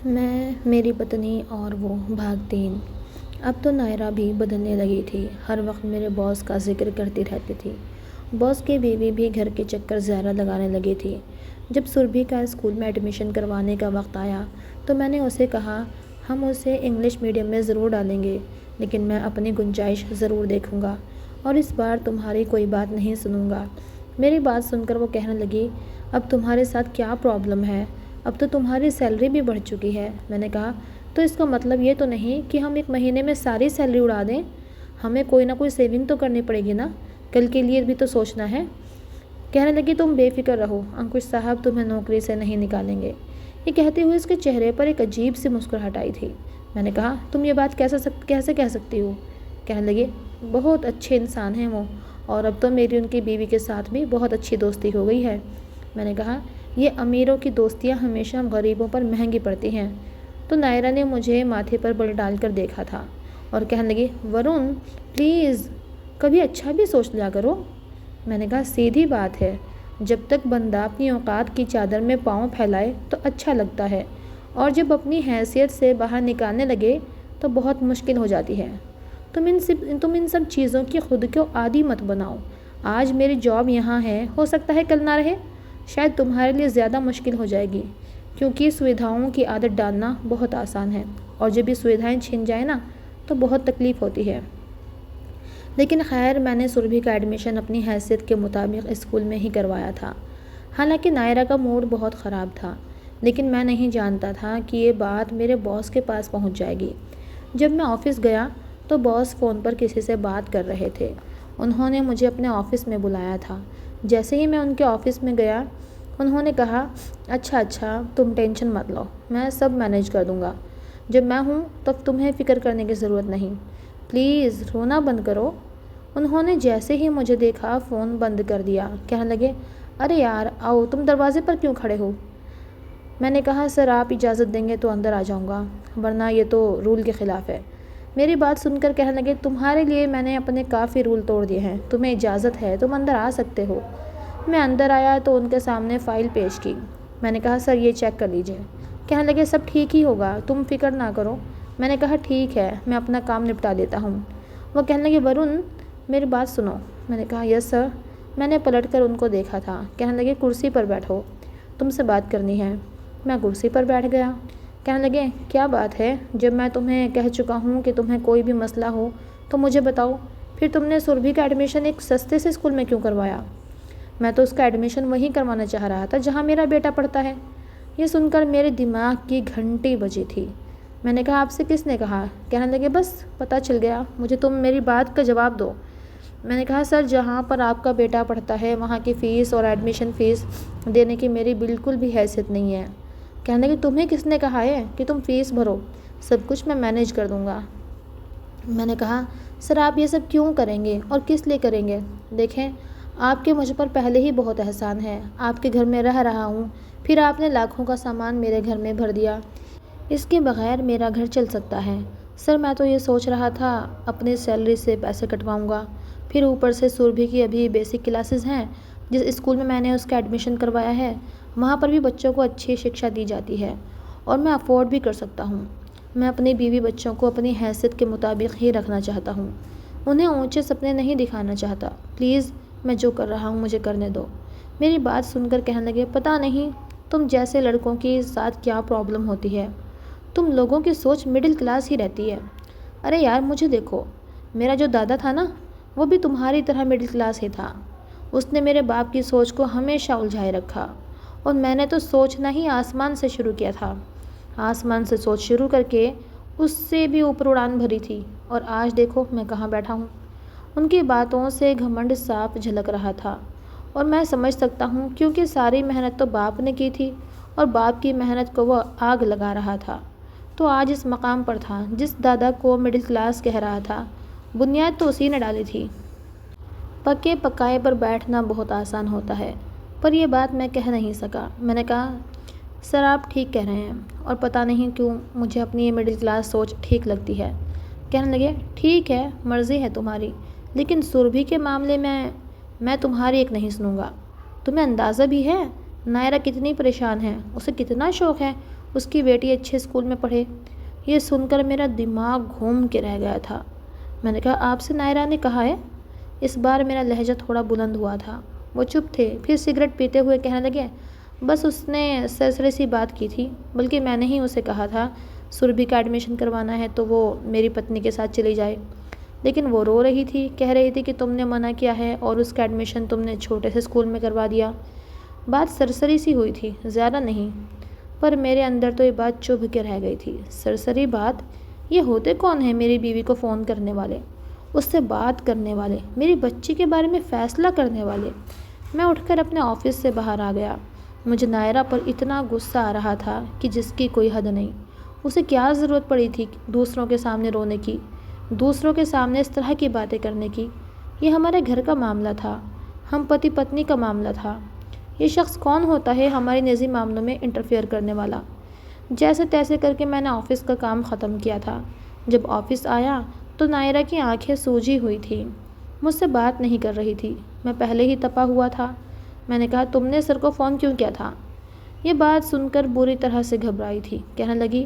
میں، میری پتنی اور وہ بھاگ 3۔ اب تو نائرہ بھی بدلنے لگی تھی، ہر وقت میرے باس کا ذکر کرتی رہتی تھی۔ باس کی بیوی بھی گھر کے چکر زیادہ لگانے لگی تھی۔ جب سربھی کا اسکول میں ایڈمیشن کروانے کا وقت آیا تو میں نے اسے کہا ہم اسے انگلش میڈیم میں ضرور ڈالیں گے، لیکن میں اپنی گنجائش ضرور دیکھوں گا اور اس بار تمہاری کوئی بات نہیں سنوں گا۔ میری بات سن کر وہ کہنے لگی اب تمہارے ساتھ کیا پرابلم ہے؟ اب تو تمہاری سیلری بھی بڑھ چکی ہے۔ میں نے کہا تو اس کا مطلب یہ تو نہیں کہ ہم ایک مہینے میں ساری سیلری اڑا دیں، ہمیں کوئی نہ کوئی سیونگ تو کرنی پڑے گی نا، کل کے لیے بھی تو سوچنا ہے۔ کہنے لگی تم بے فکر رہو، انکش صاحب تمہیں نوکری سے نہیں نکالیں گے۔ یہ کہتے ہوئے اس کے چہرے پر ایک عجیب سی مسکراہٹ آئی تھی۔ میں نے کہا تم یہ بات کیسے کہہ سکتی ہو؟ کہنے لگی بہت اچھے انسان ہیں وہ، اور اب تو میری ان کی بیوی کے ساتھ بھی بہت اچھی دوستی ہو گئی ہے۔ میں نے کہا یہ امیروں کی دوستیاں ہمیشہ غریبوں پر مہنگی پڑتی ہیں۔ تو نائرہ نے مجھے ماتھے پر بل ڈال کر دیکھا تھا اور کہنے لگی ورن پلیز کبھی اچھا بھی سوچ لیا کرو۔ میں نے کہا سیدھی بات ہے، جب تک بندہ اپنی اوقات کی چادر میں پاؤں پھیلائے تو اچھا لگتا ہے، اور جب اپنی حیثیت سے باہر نکالنے لگے تو بہت مشکل ہو جاتی ہے۔ تم ان سب چیزوں کی خود کو عادی مت بناؤ۔ آج میری جاب یہاں ہے، ہو سکتا ہے کل نہ رہے، شاید تمہارے لیے زیادہ مشکل ہو جائے گی، کیونکہ سویدھاؤں کی عادت ڈالنا بہت آسان ہے، اور جب یہ سویدھائیں چھن جائیں نا تو بہت تکلیف ہوتی ہے۔ لیکن خیر میں نے سربھی کا ایڈمیشن اپنی حیثیت کے مطابق اسکول میں ہی کروایا تھا۔ حالانکہ نائرہ کا موڈ بہت خراب تھا، لیکن میں نہیں جانتا تھا کہ یہ بات میرے باس کے پاس پہنچ جائے گی۔ جب میں آفس گیا تو باس فون پر کسی سے بات کر رہے تھے۔ انہوں نے مجھے اپنے آفس میں بلایا تھا۔ جیسے ہی میں ان کے آفس میں گیا انہوں نے کہا اچھا تم ٹینشن مت لو، میں سب مینیج کر دوں گا، جب میں ہوں تب تمہیں فکر کرنے کی ضرورت نہیں، پلیز رونا بند کرو۔ انہوں نے جیسے ہی مجھے دیکھا فون بند کر دیا۔ کہنے لگے ارے یار آؤ، تم دروازے پر کیوں کھڑے ہو؟ میں نے کہا سر آپ اجازت دیں گے تو اندر آ جاؤں گا، ورنہ یہ تو رول کے خلاف ہے۔ میری بات سن کر کہنے لگے تمہارے لیے میں نے اپنے کافی رول توڑ دیے ہیں، تمہیں اجازت ہے، تم اندر آ سکتے ہو۔ میں اندر آیا تو ان کے سامنے فائل پیش کی۔ میں نے کہا سر یہ چیک کر لیجئے۔ کہنے لگے سب ٹھیک ہی ہوگا، تم فکر نہ کرو۔ میں نے کہا ٹھیک ہے، میں اپنا کام نپٹا دیتا ہوں۔ وہ کہنے لگے ورن میری بات سنو۔ میں نے کہا یس سر۔ میں نے پلٹ کر ان کو دیکھا تھا۔ کہنے لگے کرسی پر بیٹھو، تم سے بات کرنی ہے۔ میں کرسی پر بیٹھ گیا۔ کہنے لگے کیا بات ہے؟ جب میں تمہیں کہہ چکا ہوں کہ تمہیں کوئی بھی مسئلہ ہو تو مجھے بتاؤ، پھر تم نے سربھی کا ایڈمیشن ایک سستے سے اسکول میں کیوں کروایا؟ میں تو اس کا ایڈمیشن وہیں کروانا چاہ رہا تھا جہاں میرا بیٹا پڑھتا ہے۔ یہ سن کر میرے دماغ کی گھنٹی بجی تھی۔ میں نے کہا آپ سے کس نے کہا؟ کہنے لگے بس پتہ چل گیا، مجھے تم میری بات کا جواب دو۔ میں نے کہا سر جہاں پر آپ کا بیٹا پڑھتا ہے وہاں کی فیس اور ایڈمیشن فیس دینے کی میری بالکل بھی حیثیت نہیں ہے۔ کہنے لگے تمہیں کس نے کہا ہے کہ تم فیس بھرو، سب کچھ میں مینیج کر دوں گا۔ میں نے کہا سر آپ یہ سب کیوں کریں گے اور کس لیے کریں گے؟ دیکھیں آپ کے مجھ پر پہلے ہی بہت احسان ہے، آپ کے گھر میں رہ رہا ہوں، پھر آپ نے لاکھوں کا سامان میرے گھر میں بھر دیا، اس کے بغیر میرا گھر چل سکتا ہے؟ سر میں تو یہ سوچ رہا تھا اپنی سیلری سے پیسے کٹواؤں گا، پھر اوپر سے سربھی کی ابھی بیسک کلاسز ہیں، جس اسکول میں نے اس کا ایڈمیشن کروایا ہے وہاں پر بھی بچوں کو اچھی شکشا دی جاتی ہے اور میں افورڈ بھی کر سکتا ہوں۔ میں اپنی بیوی بچوں کو اپنی حیثیت کے مطابق ہی رکھنا چاہتا ہوں، انہیں اونچے سپنے نہیں دکھانا چاہتا، پلیز میں جو کر رہا ہوں مجھے کرنے دو۔ میری بات سن کر کہنے لگے پتہ نہیں تم جیسے لڑکوں کے ساتھ کیا پرابلم ہوتی ہے، تم لوگوں کی سوچ مڈل کلاس ہی رہتی ہے۔ ارے یار مجھے دیکھو، میرا جو دادا تھا نا وہ بھی تمہاری طرح مڈل کلاس ہی تھا، اس نے میرے باپ کی سوچ کو ہمیشہ الجھائے رکھا، اور میں نے تو سوچنا ہی آسمان سے شروع کیا تھا، آسمان سے سوچ شروع کر کے اس سے بھی اوپر اڑان بھری تھی، اور آج دیکھو میں کہاں بیٹھا ہوں۔ ان کی باتوں سے گھمنڈ صاف جھلک رہا تھا، اور میں سمجھ سکتا ہوں کیونکہ ساری محنت تو باپ نے کی تھی اور باپ کی محنت کو وہ آگ لگا رہا تھا، تو آج اس مقام پر تھا۔ جس دادا کو مڈل کلاس کہہ رہا تھا بنیاد تو اسی نے ڈالی تھی۔ پکے پکائے پر بیٹھنا بہت آسان ہوتا ہے، پر یہ بات میں کہہ نہیں سکا۔ میں نے کہا سر آپ ٹھیک کہہ رہے ہیں، اور پتہ نہیں کیوں مجھے اپنی یہ مڈل کلاس سوچ ٹھیک لگتی ہے۔ کہنے لگے ٹھیک ہے مرضی ہے تمہاری، لیکن سربھی کے معاملے میں تمہاری ایک نہیں سنوں گا۔ تمہیں اندازہ بھی ہے نائرہ کتنی پریشان ہے، اسے کتنا شوق ہے اس کی بیٹی اچھے اسکول میں پڑھے۔ یہ سن کر میرا دماغ گھوم کے رہ گیا تھا۔ میں نے کہا آپ سے نائرہ نے کہا ہے؟ اس بار میرا لہجہ تھوڑا بلند ہوا تھا۔ وہ چپ تھے، پھر سگریٹ پیتے ہوئے کہنے لگے بس اس نے سرسری سی بات کی تھی، بلکہ میں نے ہی اسے کہا تھا سربھی کا ایڈمیشن کروانا ہے تو وہ میری پتنی کے ساتھ چلی جائے، لیکن وہ رو رہی تھی، کہہ رہی تھی کہ تم نے منع کیا ہے اور اس کا ایڈمیشن تم نے چھوٹے سے اسکول میں کروا دیا۔ بات سرسری سی ہوئی تھی، زیادہ نہیں، پر میرے اندر تو یہ بات چبھ کے رہ گئی تھی۔ سرسری بات؟ یہ ہوتے کون ہیں میری بیوی کو فون کرنے والے، اس سے بات کرنے والے، میری بچی کے بارے میں فیصلہ کرنے والے؟ میں اٹھ کر اپنے آفس سے باہر آ گیا۔ مجھے نائرہ پر اتنا غصہ آ رہا تھا کہ جس کی کوئی حد نہیں۔ اسے کیا ضرورت پڑی تھی دوسروں کے سامنے رونے کی، دوسروں کے سامنے اس طرح کی باتیں کرنے کی؟ یہ ہمارے گھر کا معاملہ تھا، ہم پتی پتنی کا معاملہ تھا۔ یہ شخص کون ہوتا ہے ہمارے نجی معاملوں میں انٹرفیئر کرنے والا؟ جیسے تیسے کر کے میں نے آفس کا کام ختم کیا تھا۔ جب آفس آیا تو نائرہ کی آنکھیں سوجی ہوئی تھیں، مجھ سے بات نہیں کر رہی تھی۔ میں پہلے ہی تپا ہوا تھا۔ میں نے کہا تم نے سر کو فون کیوں کیا تھا؟ یہ بات سن کر بری طرح سے گھبرائی تھی، کہنے لگی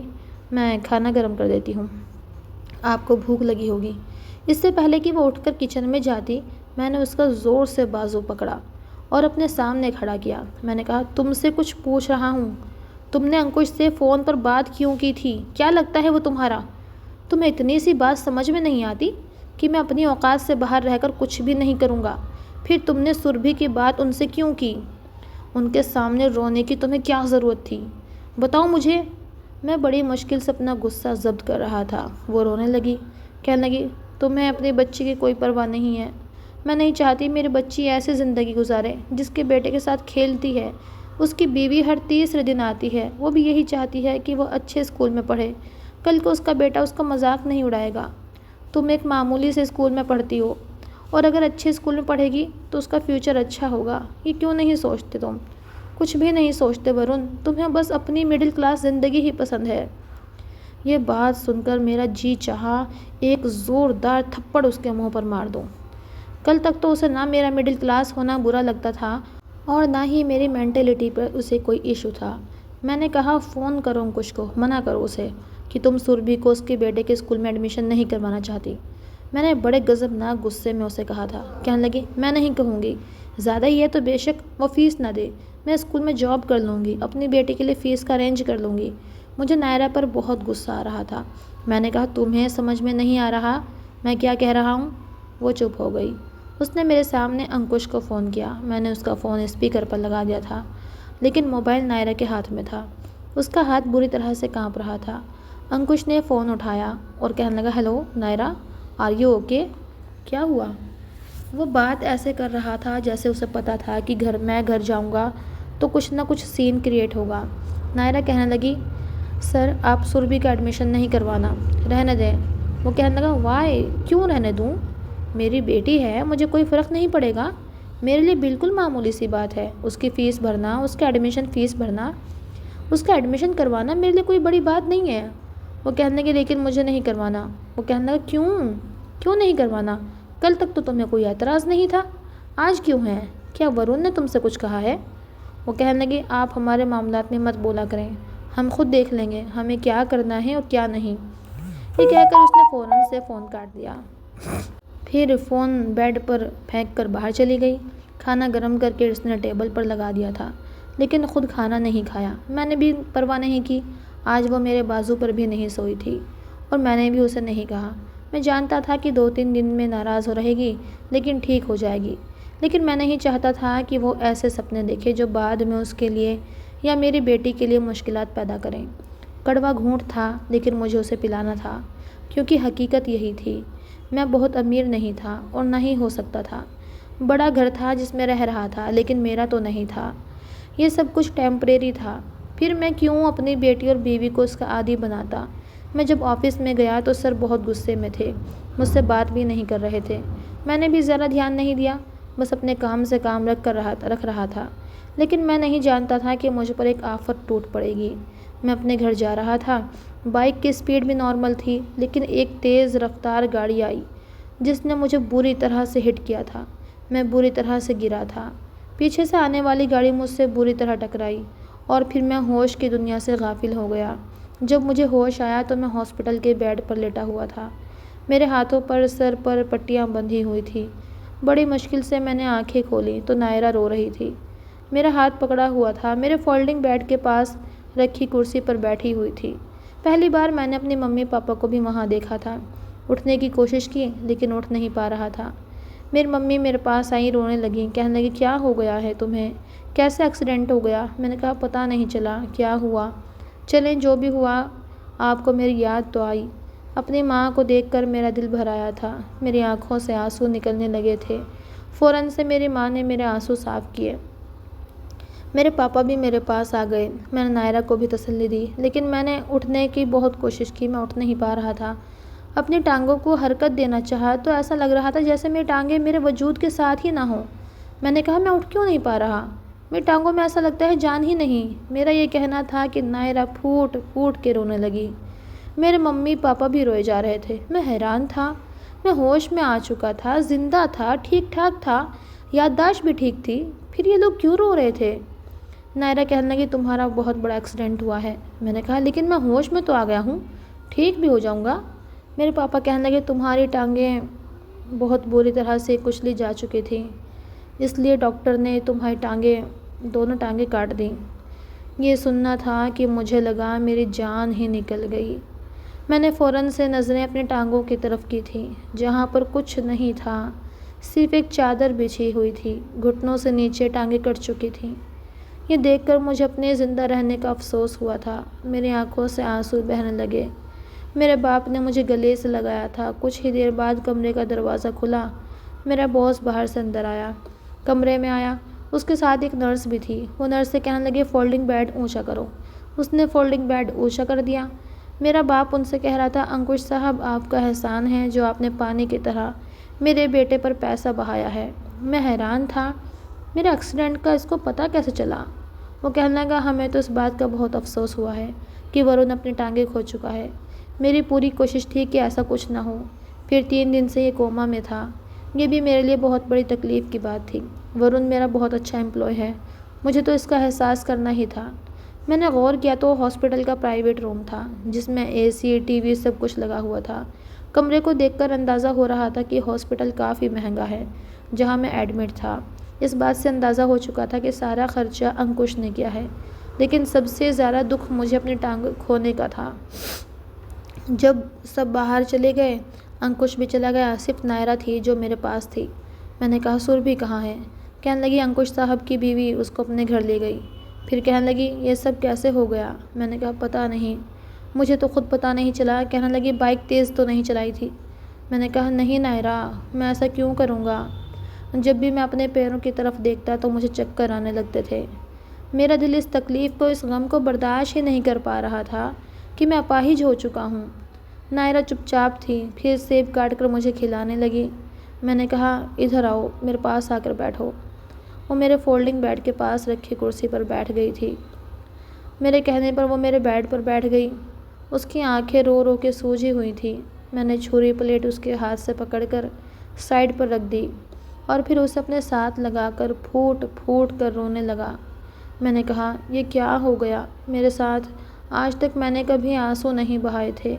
میں کھانا گرم کر دیتی ہوں، آپ کو بھوک لگی ہوگی۔ اس سے پہلے کہ وہ اٹھ کر کچن میں جاتی، میں نے اس کا زور سے بازو پکڑا اور اپنے سامنے کھڑا کیا۔ میں نے کہا تم سے کچھ پوچھ رہا ہوں، تم نے انکش سے فون پر بات کیوں کی تھی؟ کیا لگتا ہے وہ تمہارا؟ تمہیں اتنی سی بات سمجھ میں نہیں آتی کہ میں اپنی اوقات سے باہر رہ کر کچھ بھی نہیں کروں گا؟ پھر تم نے سربھی کی بات ان سے کیوں کی؟ ان کے سامنے رونے کی تمہیں کیا ضرورت تھی؟ بتاؤ مجھے۔ میں بڑی مشکل سے اپنا غصہ ضبط کر رہا تھا۔ وہ رونے لگی، کہنے لگی تمہیں اپنی بچی کی کوئی پرواہ نہیں ہے۔ میں نہیں چاہتی میری بچی ایسی زندگی گزارے جس کے بیٹے کے ساتھ کھیلتی ہے۔ اس کی بیوی ہر تیسرے دن آتی ہے، وہ بھی یہی چاہتی ہے کہ وہ اچھے اسکول میں پڑھے، کل کو اس کا بیٹا اس کا مذاق نہیں اڑائے گا۔ تم ایک معمولی سے اسکول میں پڑھتی ہو، اور اگر اچھے اسکول میں پڑھے گی تو اس کا فیوچر اچھا ہوگا۔ یہ کیوں نہیں سوچتے تم؟ کچھ بھی نہیں سوچتے ورن، تمہیں بس اپنی مڈل کلاس زندگی ہی پسند ہے۔ یہ بات سن کر میرا جی چاہا ایک زوردار تھپڑ اس کے منہ پر مار دوں۔ کل تک تو اسے نہ میرا مڈل کلاس ہونا برا لگتا تھا اور نہ ہی میری مینٹلٹی پر اسے کوئی ایشو تھا۔ میں نے کہا فون کرو انکش کو، منع کرو اسے کہ تم سربھی کو اس کے بیٹے کے اسکول میں ایڈمیشن نہیں کروانا چاہتی۔ میں نے بڑے غضبناک غصے میں اسے کہا تھا۔ کہنے لگی میں نہیں کہوں گی، زیادہ ہی ہے تو بے شک وہ فیس نہ دے، میں اسکول میں جاب کر لوں گی، اپنی بیٹی کے لیے فیس کا ارینج کر لوں گی۔ مجھے نائرہ پر بہت غصہ آ رہا تھا۔ میں نے کہا تمہیں سمجھ میں نہیں آ رہا میں کیا کہہ رہا ہوں؟ وہ چپ ہو گئی۔ اس نے میرے سامنے انکش کو فون کیا۔ میں نے اس کا فون اسپیکر پر لگا دیا تھا، لیکن موبائل نائرہ کے ہاتھ میں تھا۔ اس کا ہاتھ بری طرح سے کانپ رہا تھا۔ انکش نے فون اٹھایا اور کہنے لگا ہیلو نائرہ، آر یو اوکے؟ کیا ہوا؟ وہ بات ایسے کر رہا تھا جیسے اسے پتا تھا کہ میں گھر جاؤں گا تو کچھ نہ کچھ سین کریٹ ہوگا۔ نائرہ کہنے لگی سر آپ سربھی کا ایڈمیشن نہیں کروانا، رہنے دیں۔ وہ کہنے لگا وائی، کیوں رہنے دوں؟ میری بیٹی ہے، مجھے کوئی فرق نہیں پڑے گا، میرے لیے بالکل معمولی سی بات ہے اس کی فیس بھرنا، اس کا ایڈمیشن فیس بھرنا، اس کا ایڈمیشن کروانا میرے لیے کوئی بڑی بات نہیں ہے۔ وہ کہنے لگی لیکن مجھے نہیں کروانا۔ وہ کہنے لگا کیوں نہیں کروانا؟ کل تک تو تمہیں کوئی اعتراض نہیں تھا، آج کیوں ہے؟ کیا ورن نے تم سے کچھ کہا ہے؟ وہ کہنے لگی آپ ہمارے معاملات میں مت بولا کریں، ہم خود دیکھ لیں گے ہمیں کیا کرنا ہے اور کیا نہیں۔ یہ کہہ کر اس نے فوراً سے فون کاٹ دیا، پھر فون بیڈ پر پھینک کر باہر چلی گئی۔ کھانا گرم کر کے اس نے ٹیبل پر لگا دیا تھا، لیکن خود کھانا نہیں کھایا۔ میں نے بھی پرواہ نہیں کی، آج وہ میرے بازو پر بھی نہیں سوئی تھی اور میں نے بھی اسے نہیں کہا۔ میں جانتا تھا کہ 2-3 دن میں ناراض ہو رہے گی لیکن ٹھیک ہو جائے گی، لیکن میں نہیں چاہتا تھا کہ وہ ایسے سپنے دیکھے جو بعد میں اس کے لیے یا میری بیٹی کے لیے مشکلات پیدا کریں۔ کڑوا گھونٹ تھا لیکن مجھے اسے پلانا تھا، کیونکہ حقیقت یہی تھی، میں بہت امیر نہیں تھا اور نہ ہی ہو سکتا تھا۔ بڑا گھر تھا جس میں رہ رہا تھا لیکن میرا تو نہیں تھا۔ یہ سب کچھ ٹیمپریری تھا، پھر میں کیوں اپنی بیٹی اور بیوی کو اس کا عادی بناتا؟ میں جب آفس میں گیا تو سر بہت غصے میں تھے، مجھ سے بات بھی نہیں کر رہے تھے۔ میں نے بھی ذرا دھیان نہیں دیا، بس اپنے کام سے کام رکھ رہا تھا، لیکن میں نہیں جانتا تھا کہ مجھ پر ایک آفت ٹوٹ پڑے گی۔ میں اپنے گھر جا رہا تھا، بائک کی سپیڈ بھی نارمل تھی، لیکن ایک تیز رفتار گاڑی آئی جس نے مجھے بری طرح سے ہٹ کیا تھا۔ میں بری طرح سے گرا تھا، پیچھے سے آنے والی گاڑی مجھ سے بری طرح ٹکرائی اور پھر میں ہوش کی دنیا سے غافل ہو گیا۔ جب مجھے ہوش آیا تو میں ہاسپٹل کے بیڈ پر لیٹا ہوا تھا۔ میرے ہاتھوں پر سر پر پٹیاں بندھی ہوئی تھیں۔ بڑی مشکل سے میں نے آنکھیں کھولیں تو نائرہ رو رہی تھی۔ میرا ہاتھ پکڑا ہوا تھا، میرے فولڈنگ بیڈ کے پاس رکھی کرسی پر بیٹھی ہوئی تھی۔ پہلی بار میں نے اپنی ممی پاپا کو بھی وہاں دیکھا تھا۔ اٹھنے کی کوشش کی لیکن اٹھ نہیں پا رہا تھا۔ میری ممی میرے پاس آئی، رونے لگیں، کہنے لگی کیا ہو گیا ہے تمہیں؟ کیسے ایکسیڈنٹ ہو گیا؟ میں نے کہا پتہ نہیں چلا کیا ہوا۔ چلیں جو بھی ہوا آپ کو میری یاد تو آئی۔ اپنی ماں کو دیکھ کر میرا دل بھر آیا تھا، میری آنکھوں سے آنسو نکلنے لگے تھے۔ فوراً سے میری ماں نے میرے آنسو صاف کیے۔ میرے پاپا بھی میرے پاس آ گئے۔ میں نے نائرہ کو بھی تسلی دی لیکن میں نے اٹھنے کی بہت کوشش کی، میں اٹھ نہیں پا رہا تھا۔ اپنی ٹانگوں کو حرکت دینا چاہا تو ایسا لگ رہا تھا جیسے میری ٹانگیں میرے وجود کے ساتھ ہی نہ ہوں۔ میں نے کہا میں اٹھ کیوں نہیں پا رہا؟ میری ٹانگوں میں ایسا لگتا ہے جان ہی نہیں۔ میرا یہ کہنا تھا کہ نائرہ پھوٹ پھوٹ کے رونے لگی۔ میرے ممی پاپا بھی روئے جا رہے تھے۔ میں حیران تھا، میں ہوش میں آ چکا تھا، زندہ تھا، ٹھیک ٹھاک تھا، یادداشت بھی ٹھیک تھی، پھر یہ لوگ کیوں رو رہے تھے؟ نائرہ کہنے لگی تمہارا بہت بڑا ایکسیڈنٹ ہوا ہے۔ میں نے کہا لیکن میں ہوش میں تو آ گیا ہوں، ٹھیک بھی ہو جاؤں گا۔ میرے پاپا کہنے لگے تمہاری ٹانگیں بہت بری طرح سے کچلی جا چکی تھیں، اس لیے ڈاکٹر نے تمہاری دونوں ٹانگیں کاٹ دیں۔ یہ سننا تھا کہ مجھے لگا میری جان ہی نکل گئی۔ میں نے فوراً سے نظریں اپنی ٹانگوں کی طرف کی تھیں جہاں پر کچھ نہیں تھا، صرف ایک چادر بچھی ہوئی تھی، گھٹنوں سے نیچے ٹانگیں کٹ چکی تھیں۔ یہ دیکھ کر مجھے اپنے زندہ رہنے کا افسوس ہوا تھا، میری آنکھوں سے آنسو بہنے لگے۔ میرے باپ نے مجھے گلے سے لگایا تھا۔ کچھ ہی دیر بعد کمرے کا دروازہ کھلا، میرا باس باہر سے اندر آیا، کمرے میں آیا، اس کے ساتھ ایک نرس بھی تھی۔ وہ نرس سے کہنے لگے فولڈنگ بیڈ اونچا کرو۔ اس نے فولڈنگ بیڈ اونچا کر دیا۔ میرا باپ ان سے کہہ رہا تھا انکش صاحب آپ کا احسان ہے جو آپ نے پانی کی طرح میرے بیٹے پر پیسہ بہایا ہے۔ میں حیران تھا، میرے ایکسیڈنٹ کا اس کو پتہ کیسے چلا؟ وہ کہنے لگا ہمیں تو اس بات کا بہت افسوس ہوا ہے کہ ورن اپنی ٹانگیں کھو چکا ہے۔ میری پوری کوشش تھی کہ ایسا کچھ نہ ہو۔ پھر 3 دن سے یہ کوما میں تھا۔ یہ بھی میرے لیے بہت بڑی تکلیف کی بات تھی۔ ورن میرا بہت اچھا امپلائی ہے، مجھے تو اس کا احساس کرنا ہی تھا۔ میں نے غور کیا تو ہاسپٹل کا پرائیویٹ روم تھا جس میں اے سی ٹی وی سب کچھ لگا ہوا تھا۔ کمرے کو دیکھ کر اندازہ ہو رہا تھا کہ ہاسپٹل کافی مہنگا ہے جہاں میں ایڈمٹ تھا۔ اس بات سے اندازہ ہو چکا تھا کہ سارا خرچہ انکش نے کیا ہے، لیکن سب سے زیادہ دکھ مجھے اپنی ٹانگ کھونے کا تھا۔ جب سب باہر چلے گئے، انکش بھی چلا گیا، صرف نائرہ تھی جو میرے پاس تھی۔ میں نے کہا سربھی کہاں ہے؟ کہنے لگی انکش صاحب کی بیوی اس کو اپنے گھر لے گئی۔ پھر کہنے لگی یہ سب کیسے ہو گیا؟ میں نے کہا پتہ نہیں، مجھے تو خود پتہ نہیں چلا۔ کہنے لگی بائک تیز تو نہیں چلائی تھی؟ میں نے کہا نہیں نائرہ، میں ایسا کیوں کروں گا؟ جب بھی میں اپنے پیروں کی طرف دیکھتا تو مجھے چکر آنے لگتے تھے۔ میرا دل اس تکلیف کو، اس غم کو برداشت ہی نہیں کر پا رہا تھا کہ میں اپاہج ہو چکا ہوں۔ نائرہ چپ چاپ تھی، پھر سیب کاٹ کر مجھے کھلانے لگی۔ میں نے کہا ادھر آؤ، میرے پاس آ کر بیٹھو۔ وہ میرے فولڈنگ بیڈ کے پاس رکھی کرسی پر بیٹھ گئی تھی۔ میرے کہنے پر وہ میرے بیڈ پر بیٹھ گئی۔ اس کی آنکھیں رو رو کے سوجی ہوئی تھیں۔ میں نے چھری پلیٹ اس کے ہاتھ سے پکڑ کر سائڈ پر رکھ دی اور پھر اسے اپنے ساتھ لگا کر پھوٹ پھوٹ کر رونے لگا۔ میں نے کہا یہ کیا ہو گیا میرے ساتھ؟ آج تک میں نے کبھی آنسو نہیں بہائے تھے،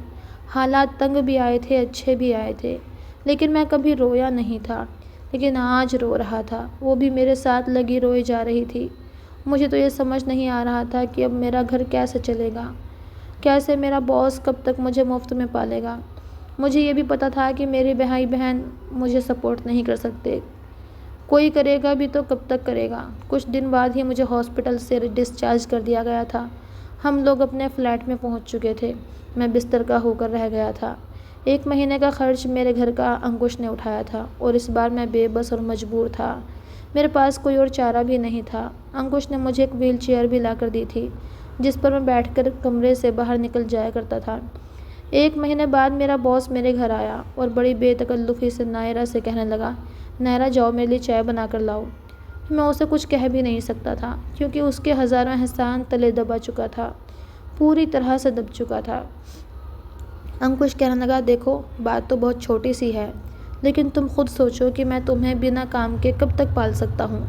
حالات تنگ بھی آئے تھے، اچھے بھی آئے تھے، لیکن میں کبھی رویا نہیں تھا۔ لیکن آج رو رہا تھا، وہ بھی میرے ساتھ لگی روئی جا رہی تھی۔ مجھے تو یہ سمجھ نہیں آ رہا تھا کہ اب میرا گھر کیسے چلے گا، کیسے میرا باس کب تک مجھے مفت میں پالے گا۔ مجھے یہ بھی پتہ تھا کہ میرے بھائی بہن مجھے سپورٹ نہیں کر سکتے، کوئی کرے گا بھی تو کب تک کرے گا۔ کچھ دن بعد ہی مجھے ہاسپٹل سے ڈسچارج کر دیا گیا تھا۔ ہم لوگ اپنے فلیٹ میں پہنچ چکے تھے، میں بستر کا ہو کر رہ گیا تھا۔ 1 مہینے کا خرچ میرے گھر کا انکش نے اٹھایا تھا اور اس بار میں بے بس اور مجبور تھا، میرے پاس کوئی اور چارہ بھی نہیں تھا۔ انکش نے مجھے ایک وہیل چیئر بھی لا کر دی تھی جس پر میں بیٹھ کر کمرے سے باہر نکل جایا کرتا تھا۔ 1 مہینے بعد میرا باس میرے گھر آیا اور بڑی بے تکلفی سے نائرہ سے کہنے لگا نائرہ جاؤ میرے لیے چائے بنا کر لاؤ۔ میں اسے کچھ کہہ بھی نہیں سکتا تھا کیونکہ اس کے ہزاروں احسان تلے دبا چکا تھا، پوری طرح سے دب چکا تھا۔ انکش کہنے لگا دیکھو بات تو بہت چھوٹی سی ہے، لیکن تم خود سوچو کہ میں تمہیں بنا کام کے کب تک پال سکتا ہوں۔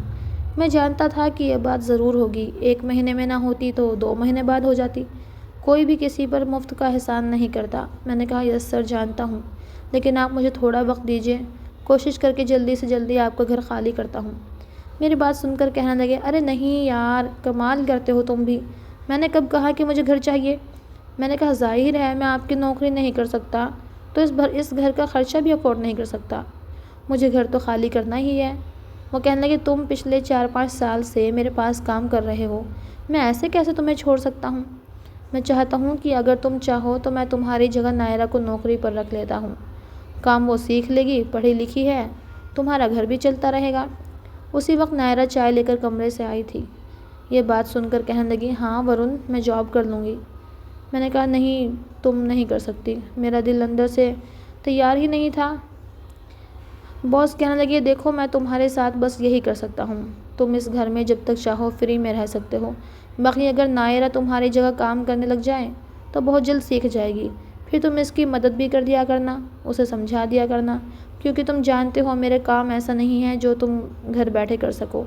میں جانتا تھا کہ یہ بات ضرور ہوگی، 1 مہینے میں نہ ہوتی تو 2 مہینے بعد ہو جاتی۔ کوئی بھی کسی پر مفت کا احسان نہیں کرتا۔ میں نے کہا یس سر، جانتا ہوں، لیکن آپ مجھے تھوڑا وقت دیجیے، کوشش کر کے جلدی سے جلدی آپ کا گھر خالی کرتا ہوں۔ میری بات سن کر کہنے لگے، ارے نہیں یار، کمال کرتے ہو تم بھی، میں نے کب کہا کہ مجھے گھر چاہیے؟ میں نے کہا ظاہر ہے میں آپ کی نوکری نہیں کر سکتا تو اس گھر کا خرچہ بھی افورڈ نہیں کر سکتا، مجھے گھر تو خالی کرنا ہی ہے۔ وہ کہنے لگے تم پچھلے 4-5 سال سے میرے پاس کام کر رہے ہو، میں ایسے کیسے تمہیں چھوڑ سکتا ہوں؟ میں چاہتا ہوں کہ اگر تم چاہو تو میں تمہاری جگہ نائرہ کو نوکری پر رکھ لیتا ہوں، کام وہ سیکھ لے گی، پڑھی لکھی ہے، تمہارا گھر بھی چلتا رہے گا۔ اسی وقت نائرہ چائے لے کر کمرے سے آئی تھی۔ یہ بات سن کر کہنے لگی، ہاں ورن، میں جاب کر لوں گی۔ میں نے کہا نہیں، تم نہیں کر سکتی، میرا دل اندر سے تیار ہی نہیں تھا۔ باس کہنے لگی، دیکھو میں تمہارے ساتھ بس یہی کر سکتا ہوں، تم اس گھر میں جب تک چاہو فری میں رہ سکتے ہو، باقی اگر نائرہ تمہاری جگہ کام کرنے لگ جائے تو بہت جلد سیکھ جائے گی، پھر تم اس کی مدد بھی کر دیا کرنا، اسے سمجھا دیا کرنا، کیونکہ تم جانتے ہو میرے کام ایسا نہیں ہے جو تم گھر بیٹھے کر سکو۔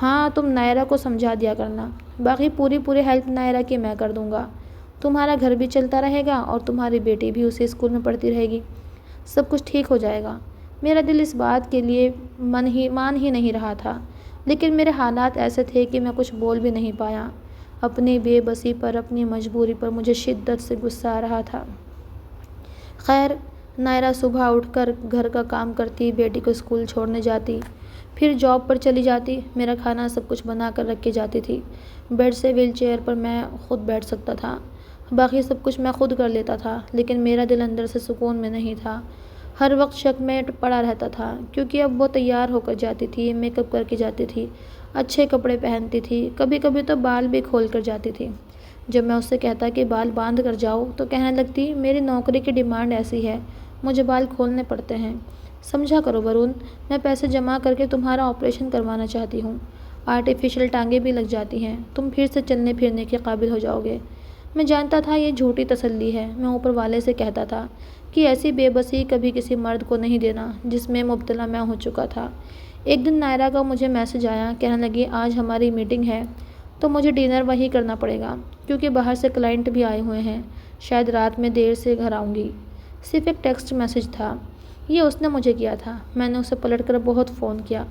ہاں تم نائرہ کو سمجھا دیا کرنا، باقی پوری ہیلپ نائرہ کی میں کر دوں گا، تمہارا گھر بھی چلتا رہے گا اور تمہاری بیٹی بھی اسی اسکول میں پڑھتی رہے گی، سب کچھ ٹھیک ہو جائے گا۔ میرا دل اس بات کے لیے مان ہی نہیں رہا تھا، لیکن میرے حالات ایسے تھے کہ میں کچھ بول بھی نہیں پایا۔ اپنی بے بسی پر، اپنی مجبوری پر مجھے شدت سے غصہ آ رہا تھا۔ خیر، نائرہ صبح اٹھ کر گھر کا کام کرتی، بیٹی کو اسکول چھوڑنے جاتی، پھر جاب پر چلی جاتی، میرا کھانا سب کچھ بنا کر رکھ کے جاتی تھی، بیڈ سے ویل چیئر پر میں خود بیٹھ سکتا تھا، باقی سب کچھ میں خود کر لیتا تھا، لیکن میرا دل اندر سے سکون میں نہیں تھا، ہر وقت شک میں پڑا رہتا تھا، کیونکہ اب وہ تیار ہو کر جاتی تھی، میک اپ کر کے جاتی تھی، اچھے کپڑے پہنتی تھی، کبھی کبھی تو بال بھی کھول کر جاتی تھی۔ جب میں اس سے کہتا کہ بال باندھ کر جاؤ تو کہنے لگتی، میری نوکری کی ڈیمانڈ ایسی ہے، مجھے بال کھولنے پڑتے ہیں، سمجھا کرو ورون، میں پیسے جمع کر کے تمہارا آپریشن کروانا چاہتی ہوں، آرٹیفیشل ٹانگیں بھی لگ جاتی ہیں، تم پھر سے چلنے پھرنے کے قابل ہو جاؤ گے۔ میں جانتا تھا یہ جھوٹی تسلی ہے، میں اوپر والے سے کہتا تھا کہ ایسی بے بسی کبھی کسی مرد کو نہیں دینا جس میں مبتلا میں ہو چکا تھا۔ ایک دن نائرہ کا مجھے میسج آیا، کہنے لگی آج ہماری میٹنگ ہے تو مجھے ڈنر وہیں کرنا پڑے گا، کیونکہ باہر سے کلائنٹ بھی آئے ہوئے ہیں، شاید رات میں دیر سے گھر آؤں گی۔ صرف ایک ٹیکسٹ میسج تھا، یہ اس نے مجھے کیا تھا، میں نے اسے پلٹ کر بہت فون کیا،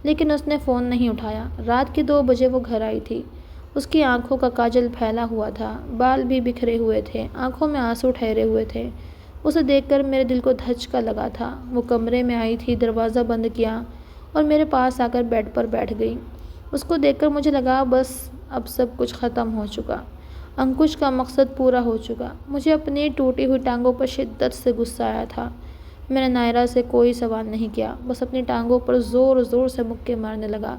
لیکن اس نے فون نہیں اٹھایا۔ رات کے 2 بجے وہ گھر آئی تھی، اس کی آنکھوں کا کاجل پھیلا ہوا تھا، بال بھی بکھرے ہوئے تھے، آنکھوں میں آنسو ٹھہرے ہوئے تھے، اسے دیکھ کر میرے دل کو دھچکا لگا تھا۔ وہ کمرے میں آئی تھی، دروازہ بند کیا اور میرے پاس آ کر بیڈ پر بیٹھ گئی۔ اس کو دیکھ کر مجھے لگا بس اب سب کچھ ختم ہو چکا، انکش کا مقصد پورا ہو چکا۔ مجھے اپنی ٹوٹی ہوئی ٹانگوں پر شدت سے غصہ آیا تھا۔ میں نے نائرہ سے کوئی سوال نہیں کیا، بس اپنی ٹانگوں پر زور زور سے مکے مارنے لگا۔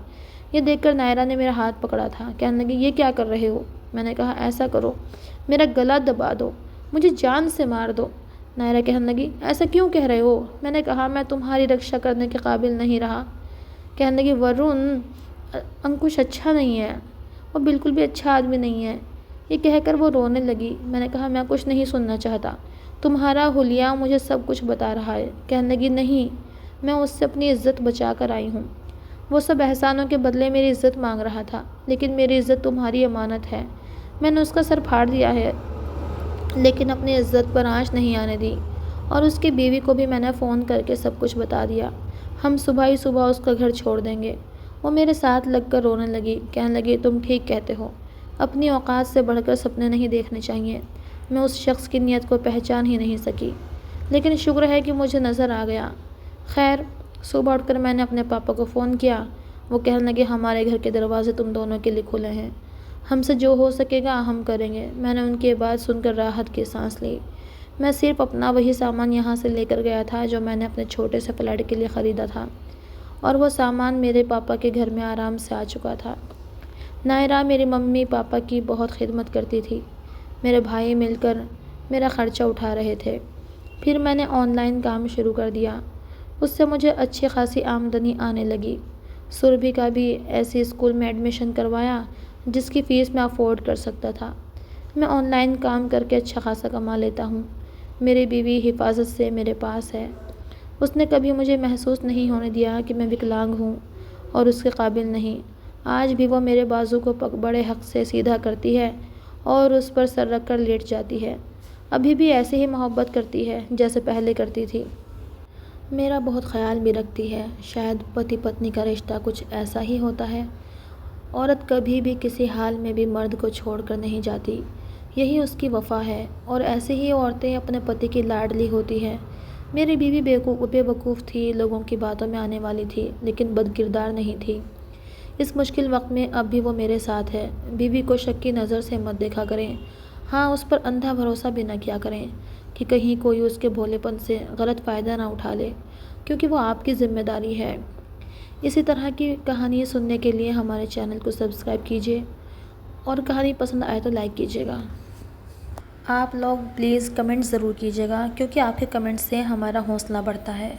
یہ دیکھ کر نائرہ نے میرا ہاتھ پکڑا تھا، کہنے لگی یہ کیا کر رہے ہو؟ میں نے کہا ایسا کرو، میرا گلا دبا دو، مجھے جان سے مار دو۔ نائرہ کہنے لگی ایسا کیوں کہہ رہے ہو؟ میں نے کہا میں تمہاری رکشا کرنے کے قابل نہیں رہا۔ کہنے لگی ورون، انکش اچھا نہیں ہے، وہ بالکل بھی اچھا آدمی نہیں ہے۔ یہ کہہ کر وہ رونے لگی۔ میں نے کہا میں کچھ نہیں سننا چاہتا، تمہارا حلیہ مجھے سب کچھ بتا رہا ہے۔ کہنے لگی نہیں، میں اس سے اپنی عزت بچا کر آئی ہوں، وہ سب احسانوں کے بدلے میری عزت مانگ رہا تھا، لیکن میری عزت تمہاری امانت ہے، میں نے اس کا سر پھاڑ دیا ہے، لیکن اپنی عزت پر آنچ نہیں آنے دی، اور اس کی بیوی کو بھی میں نے فون کر کے سب کچھ بتا دیا، ہم صبح ہی صبح اس کا گھر چھوڑ دیں گے۔ وہ میرے ساتھ لگ کر رونے لگی، کہنے لگی تم ٹھیک کہتے ہو، اپنی اوقات سے بڑھ کر سپنے نہیں دیکھنے چاہیے۔ میں اس شخص کی نیت کو پہچان ہی نہیں سکی، لیکن شکر ہے کہ مجھے نظر آ گیا۔ خیر، صبح اٹھ کر میں نے اپنے پاپا کو فون کیا، وہ کہنے لگے ہمارے گھر کے دروازے تم دونوں کے لیے کھلے ہیں، ہم سے جو ہو سکے گا ہم کریں گے۔ میں نے ان کی بات سن کر راحت کی سانس لی۔ میں صرف اپنا وہی سامان یہاں سے لے کر گیا تھا جو میں نے اپنے چھوٹے سے فلیٹ کے لیے خریدا تھا، اور وہ سامان میرے پاپا کے گھر میں آرام سے آ چکا تھا۔ نائرہ میری ممی پاپا کی بہت خدمت کرتی تھی، میرے بھائی مل کر میرا خرچہ اٹھا رہے تھے۔ پھر میں نے آن لائن کام شروع کر دیا، اس سے مجھے اچھی خاصی آمدنی آنے لگی۔ سربھی کا بھی ایسی اسکول میں ایڈمیشن کروایا جس کی فیس میں افورڈ کر سکتا تھا۔ میں آن لائن کام کر کے اچھا خاصا کما لیتا ہوں۔ میری بیوی حفاظت سے میرے پاس ہے، اس نے کبھی مجھے محسوس نہیں ہونے دیا کہ میں وکلانگ ہوں، اور اس کے قابل نہیں۔ آج بھی وہ میرے بازو کو بڑے حق سے سیدھا کرتی ہے اور اس پر سر رکھ کر لیٹ جاتی ہے۔ ابھی بھی ایسے ہی محبت کرتی ہے جیسے پہلے کرتی تھی۔ میرا بہت خیال بھی رکھتی ہے۔ شاید پتی پتنی کا رشتہ کچھ ایسا ہی ہوتا ہے۔ عورت کبھی بھی کسی حال میں بھی مرد کو چھوڑ کر نہیں جاتی، یہی اس کی وفا ہے، اور ایسے ہی عورتیں اپنے پتی کی لاڈلی ہوتی ہیں۔ میری بیوی بے وقوف تھی، لوگوں کی باتوں میں آنے والی تھی، لیکن بد کردار نہیں تھی۔ اس مشکل وقت میں اب بھی وہ میرے ساتھ ہے۔ بیوی کو شک کی نظر سے مت دیکھا کریں، ہاں اس پر اندھا بھروسہ بھی نہ کیا کریں کہ کہیں کوئی اس کے بھولے پن سے غلط فائدہ نہ اٹھا لے، کیونکہ وہ آپ کی ذمہ داری ہے۔ اسی طرح کی کہانیاں سننے کے لیے ہمارے چینل کو سبسکرائب کیجیے، اور کہانی پسند آئے تو لائک کیجیے گا۔ آپ لوگ پلیز کمنٹ ضرور کیجیے گا، کیونکہ آپ کے کمنٹ سے ہمارا حوصلہ بڑھتا ہے۔